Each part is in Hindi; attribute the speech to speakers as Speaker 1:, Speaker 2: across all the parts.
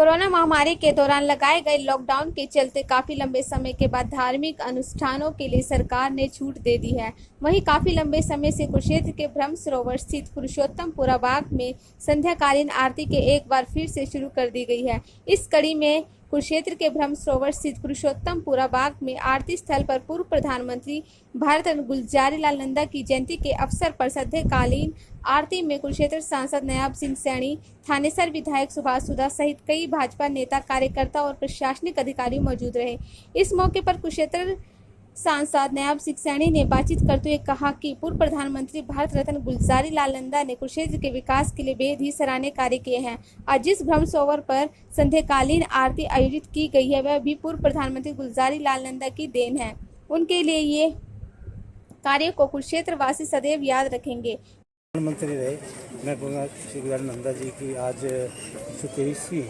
Speaker 1: कोरोना महामारी के दौरान लगाए गए लॉकडाउन के चलते काफी लंबे समय के बाद धार्मिक अनुष्ठानों के लिए सरकार ने छूट दे दी है। वहीं काफी लंबे समय से कुरुक्षेत्र के ब्रह्म सरोवर स्थित पुरुषोत्तमपुरा बाग में संध्याकालीन आरती के एक बार फिर से शुरू कर दी गई है। इस कड़ी में कुरुक्षेत्र के ब्रह्म सरोवर स्थित पुरुषोत्तमपुरा बाग में आरती स्थल पर पूर्व प्रधानमंत्री भारत रत्न गुलजारी लाल नंदा की जयंती के अवसर पर संध्याकालीन आरती में कुरुक्षेत्र सांसद नायब सिंह सैनी, थानेसर विधायक सुभाष सुधा सहित कई भाजपा नेता, कार्यकर्ता और प्रशासनिक अधिकारी मौजूद रहे। इस मौके पर कुरुक्षेत्र सांसद नायब सिंह सैनी ने बातचीत करते हुए कहा कि पूर्व प्रधानमंत्री भारत रत्न गुलजारी लाल नंदा ने कुरुक्षेत्र के विकास के लिए बेहद ही सराहनीय कार्य किए हैं। आज जिस ब्रह्म सरोवर पर संध्याकालीन आरती आयोजित की गई है वह भी पूर्व प्रधानमंत्री गुलजारी लाल नंदा की देन है। उनके लिए ये कार्य को कुरुक्षेत्र वासी सदैव याद रखेंगे।
Speaker 2: प्रधानमंत्री रहे, मैं कहूँगा श्री गुलजारी नंदा जी की आज 123वीं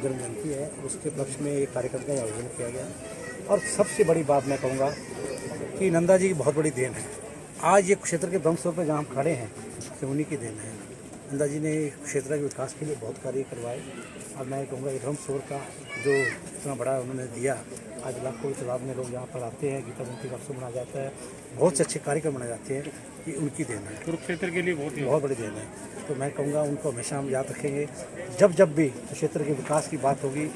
Speaker 2: जन्म जयंती है, उसके पक्ष में एक कार्यक्रम का आयोजन किया गया। और सबसे बड़ी बात मैं कहूँगा कि नंदा जी की बहुत बड़ी देन है। आज ये क्षेत्र के ब्रह्म सरोवर पर जहाँ हम खड़े हैं तो उन्हीं की देन है। नंदा जी ने क्षेत्र के विकास के लिए बहुत कार्य करवाए और मैं कहूँगा ब्रह्म सरोवर का जो इतना बड़ा उन्होंने दिया, आज लाखों की तादाद में लोग यहाँ पर आते हैं, गीता जयंती का अवसर मनाया जाता है, बहुत से अच्छे कार्यक्रम मनाए जाते हैं, कि उनकी देन है।
Speaker 3: कुरुक्षेत्र के लिए बहुत
Speaker 2: बड़ी देन है। तो मैं कहूँगा उनको हमेशा हम याद रखेंगे। जब भी क्षेत्र के विकास की बात होगी,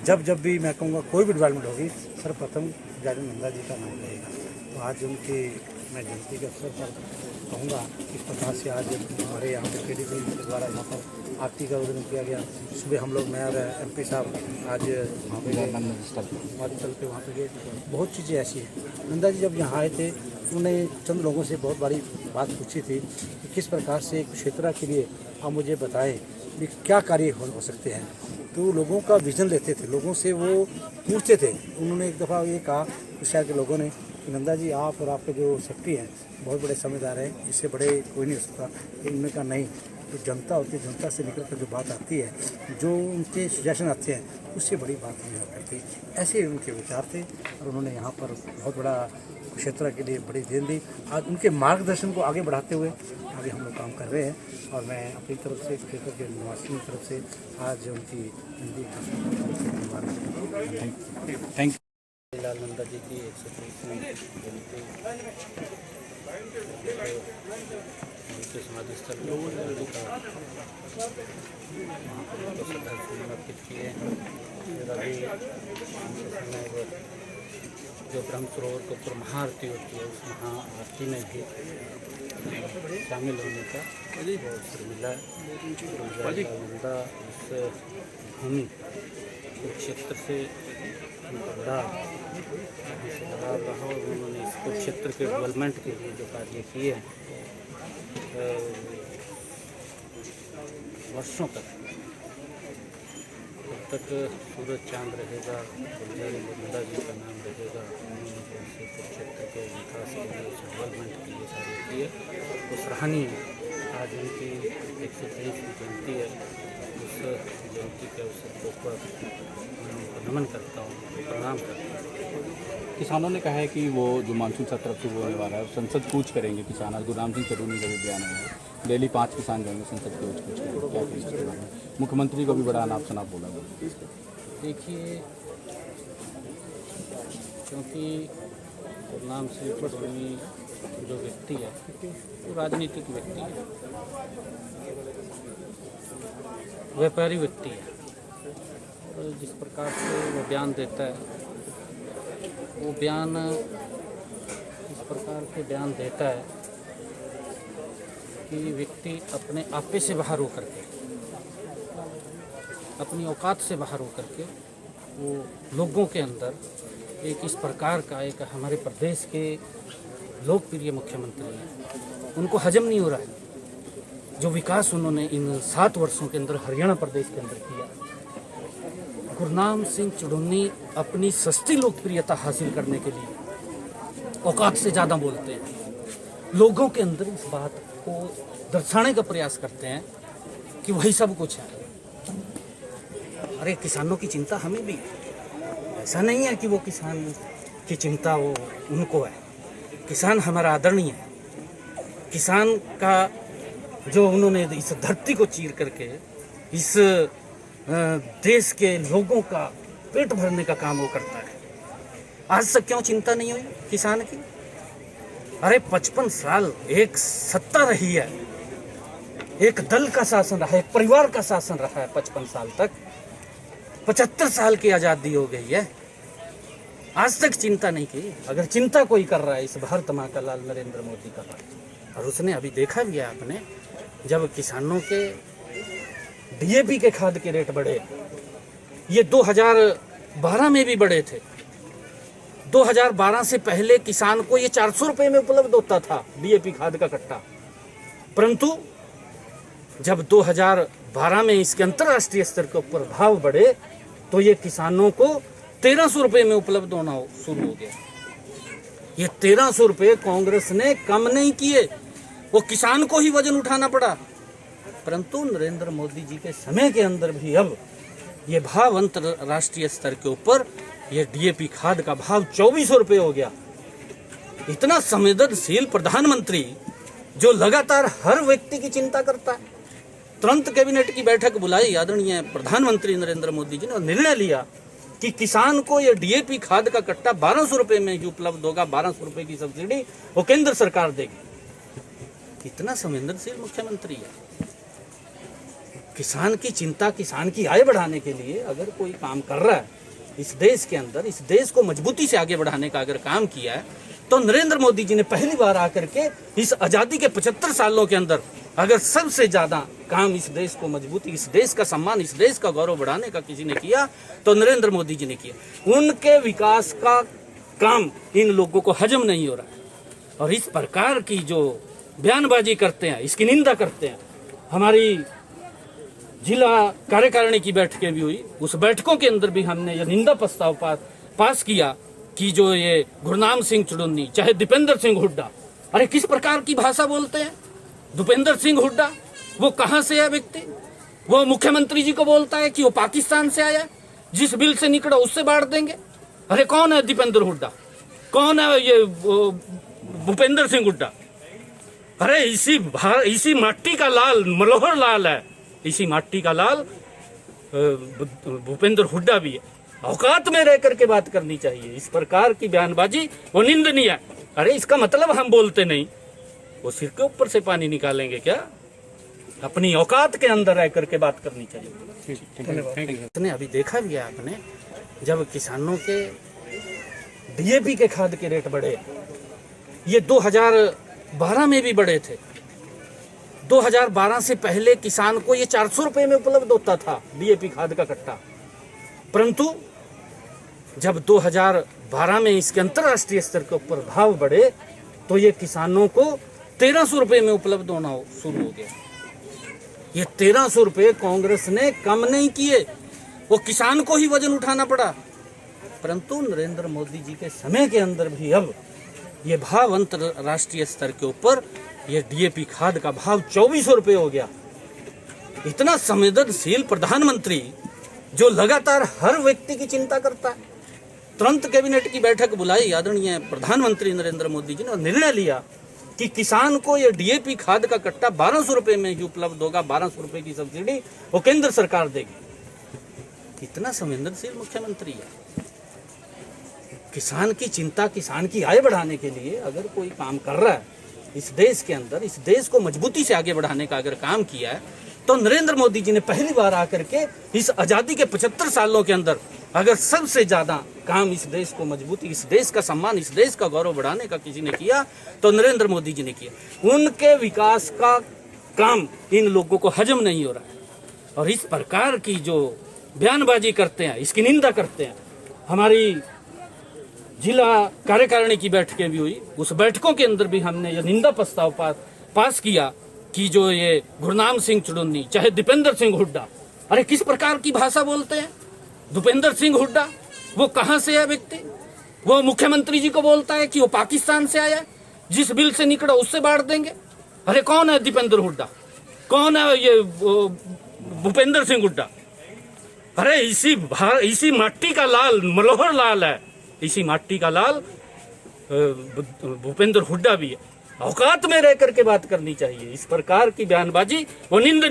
Speaker 2: जब भी मैं कहूँगा कोई भी डेवलपमेंट होगी, सर्वप्रथम गुलजारी नंदा जी का नाम रहेगा। तो आज उनकी मैं जयंती के अवसर पर कहूँगा किस प्रकार से आज हमारे यहाँ पर KDP के द्वारा यहाँ पर आरती का आयोजन किया गया। सुबह हम लोग मेयर MP साहब आज वहाँ पर स्थल पे वहाँ पर गए। बहुत चीज़ें ऐसी हैं। नंदा जी जब यहाँ आए थे उन्होंने चंद लोगों से बहुत बड़ी बात पूछी थी कि किस प्रकार से क्षेत्र के लिए आप मुझे बताएं कि क्या कार्य हो सकते हैं। तो लोगों का विजन लेते थे, लोगों से वो पूछते थे। उन्होंने एक दफ़ा ये कहा कि शहर के लोगों ने कि नंदा जी आप और आपके जो सेक्रेटरी हैं बहुत बड़े समझदार हैं, इससे बड़े कोई नहीं हो सकता। उन्होंने कहा नहीं, जो जनता होती है, जनता से निकल कर जो बात आती है, जो उनके सजेशन आते हैं, उससे बड़ी बात नहीं हो करती। ऐसे उनके विचार थे और उन्होंने यहाँ पर बहुत बड़ा क्षेत्र के लिए बड़ी देन दी। आज उनके मार्गदर्शन को आगे बढ़ाते हुए आगे हम लोग काम कर रहे हैं और मैं अपनी तरफ से क्षेत्र के निवासियों की तरफ से आज उनकी हिंदी
Speaker 3: थैंक
Speaker 2: लाल नंदा जी की 123वीं जयंती उनके समाधि स्थल पर समर्पित किए हैं। अभी समय जो ब्रह्म सरोवर के ऊपर महाआरती होती है, उस महाआरती में भी शामिल होने का अवसर मिला है। नंदा इस भूमि कुरुक्षेत्र से बड़ा लगाव रहा और उन्होंने इस कुरुक्षेत्र के डेवलपमेंट के लिए जो कार्य किए हैं वर्षों तक, जब तक सूरज चांद रहेगा, गुलजारी नंदा जी का नाम रहेगा। उन्होंने जैसे कुरुक्षेत्र के विकास के लिए, डेवलपमेंट के लिए कार्य किए, तो सराहनीय। आज उनकी 123वीं जयंती है। उस जयंती के अवसर पर नमन करता हूँ, प्रणाम करता हूँ।
Speaker 3: किसानों ने कहा है कि वो जो मानसून सत्र शुरू होने वाला है संसद कूच करेंगे किसान। आज गुरनाम सिंह चरूनी का भी बयान है, डेली 5 किसान जाएंगे संसद कूच करेंगे। क्या कहेंगे? मुख्यमंत्री को भी बड़ा अनाप शनाप बोला।
Speaker 4: देखिए, क्योंकि गुरनाम सिंह चरूनी जो व्यक्ति है वो राजनीतिक व्यक्ति है, व्यापारी व्यक्ति है। और जिस प्रकार से वो बयान देता है, वो बयान इस प्रकार के बयान देता है कि व्यक्ति अपने आपे से बाहर होकर के, अपनी औकात से बाहर होकर के वो लोगों के अंदर एक इस प्रकार का एक हमारे प्रदेश के लोकप्रिय मुख्यमंत्री हैं, उनको हजम नहीं हो रहा है जो विकास उन्होंने इन 7 वर्षों के अंदर हरियाणा प्रदेश के अंदर किया। गुरनाम सिंह चरूनी अपनी सस्ती लोकप्रियता हासिल करने के लिए औकात से ज़्यादा बोलते हैं, लोगों के अंदर इस बात को दर्शाने का प्रयास करते हैं कि वही सब कुछ है। अरे किसानों की चिंता हमें भी है, ऐसा नहीं है कि वो किसान की चिंता वो उनको है। किसान हमारा आदरणीय है। किसान का जो उन्होंने इस धरती को चीर करके इस देश के लोगों का पेट भरने का काम वो करता है। आज तक क्यों चिंता नहीं हुई किसान की? अरे 55 साल एक सत्ता रही है, एक दल का शासन रहा है, एक परिवार का शासन रहा है 55 साल तक। 75 साल की आज़ादी हो गई है, आज तक चिंता नहीं की। अगर चिंता कोई कर रहा है इस भारत माँ का लाल नरेंद्र मोदी कर रहा है। और उसने अभी देखा भी है आपने, जब किसानों के डीएपी के खाद के रेट बढ़े, ये 2012 में भी बढ़े थे। 2012 से पहले किसान को ये 400 रुपये में उपलब्ध होता था डीएपी खाद का कट्टा, परंतु जब 2012 में इसके अंतर्राष्ट्रीय स्तर के ऊपर भाव बढ़े तो ये किसानों को 1300 रुपये में उपलब्ध होना शुरू हो गया। ये 1300 रुपये कांग्रेस ने कम नहीं किए, वो किसान को ही वजन उठाना पड़ा। परंतु नरेंद्र मोदी जी के समय के अंदर भी अब ये भाव अंतर्राष्ट्रीय स्तर के ऊपर ये डीएपी खाद का भाव 2400 रुपये हो गया। इतना संवेदनशील प्रधानमंत्री जो लगातार हर व्यक्ति की चिंता करता है, तुरंत कैबिनेट की बैठक बुलाई आदरणीय प्रधानमंत्री नरेंद्र मोदी जी ने और निर्णय लिया कि किसान को ये डीएपी खाद का कट्टा 1200 रुपये में ही उपलब्ध होगा। 1200 रुपये की सब्सिडी वो केंद्र सरकार देगी। कितना संवेदनशील मुख्यमंत्री है। किसान की चिंता, किसान की आय बढ़ाने के लिए अगर कोई काम कर रहा है इस देश के अंदर, इस देश को मजबूती से आगे बढ़ाने का अगर काम किया है, तो नरेंद्र मोदी जी ने पहली बार आकर के इस आज़ादी के 75 सालों के अंदर अगर सबसे ज़्यादा काम इस देश को मजबूती, इस देश का सम्मान, इस देश का गौरव बढ़ाने का किसी ने किया तो नरेंद्र मोदी जी ने किया। उनके विकास का काम इन लोगों को हजम नहीं हो रहा है और इस प्रकार की जो बयानबाजी करते हैं, इसकी निंदा करते हैं। हमारी जिला कार्यकारिणी की बैठकें भी हुई, उस बैठकों के अंदर भी हमने ये निंदा प्रस्ताव पास किया कि जो ये गुरनाम सिंह चुड़न्नी, चाहे दीपेंद्र सिंह हुड्डा, अरे किस प्रकार की भाषा बोलते हैं। दीपेंद्र सिंह हुड्डा वो कहाँ से है व्यक्ति? वो मुख्यमंत्री जी को बोलता है कि वो पाकिस्तान से आया, जिस बिल से निकला उससे बांट देंगे। अरे कौन है दीपेंद्र हुड्डा? कौन है ये भूपेंद्र सिंह हुड्डा? अरे इसी माटी का लाल मनोहर लाल है, इसी माटी का लाल भूपेंद्र हुड्डा भी है। औकात में रह करके बात करनी चाहिए। इस प्रकार की बयानबाजी वो निंदनीय है। अरे इसका मतलब हम बोलते नहीं, वो सिर के ऊपर से पानी निकालेंगे क्या? अपनी औकात के अंदर रह करके बात करनी चाहिए। इसने अभी देखा भी है आपने, जब किसानों के डीएपी के खाद के रेट बढ़े, ये 2012 में भी बढ़े थे। 2012 से पहले किसान को ये 400 रुपये में उपलब्ध होता था डीएपी खाद का कट्टा, परंतु जब 2012 में इसके अंतर्राष्ट्रीय स्तर के ऊपर भाव बढ़े तो ये किसानों को 1300 रुपये में उपलब्ध होना शुरू हो गया। ये 1300 रुपये कांग्रेस ने कम नहीं किए, वो किसान को ही वजन उठाना पड़ा। परंतु नरेंद्र मोदी जी के समय के अंदर भी अब ये भाव अंतर्राष्ट्रीय स्तर के ऊपर ये डीएपी खाद का भाव 2400 रुपये हो गया। इतना संवेदनशील प्रधानमंत्री जो लगातार हर व्यक्ति की चिंता करता है, तुरंत कैबिनेट की बैठक बुलाई आदरणीय प्रधानमंत्री नरेंद्र मोदी जी ने और निर्णय लिया कि किसान को ये डीएपी खाद का कट्टा 1200 रुपये में ही उपलब्ध होगा। 1200 रुपये की सब्सिडी वो केंद्र सरकार देगी। कितना संवेदनशील मुख्यमंत्री है। किसान की चिंता, किसान की आय बढ़ाने के लिए अगर कोई काम कर रहा है इस देश के अंदर, इस देश को मजबूती से आगे बढ़ाने का अगर काम किया है, तो नरेंद्र मोदी जी ने पहली बार आकर के इस आज़ादी के 75 सालों के अंदर अगर सबसे ज़्यादा काम इस देश को मजबूती, इस देश का सम्मान, इस देश का गौरव बढ़ाने का किसी ने किया तो नरेंद्र मोदी जी ने किया। उनके विकास का काम इन लोगों को हजम नहीं हो रहा है और इस प्रकार की जो बयानबाजी करते हैं, इसकी निंदा करते हैं। हमारी जिला कार्यकारिणी की बैठकें भी हुई, उस बैठकों के अंदर भी हमने ये निंदा प्रस्ताव पास किया कि जो ये गुरनाम सिंह चुड़न्नी, चाहे दीपेंद्र सिंह हुड्डा, अरे किस प्रकार की भाषा बोलते हैं। दीपेंद्र सिंह हुड्डा वो कहाँ से है व्यक्ति? वो मुख्यमंत्री जी को बोलता है कि वो पाकिस्तान से आया, जिस बिल से निकला उससे बांट देंगे। अरे कौन है दीपेंद्र हुड्डा? कौन है ये भूपेंद्र सिंह हुड्डा? अरे इसी माटी का लाल मनोहर लाल है, इसी माटी का लाल भूपेंद्र हुड्डा भी है। औकात में रह करके बात करनी चाहिए। इस प्रकार की बयानबाजी वो निंदनीय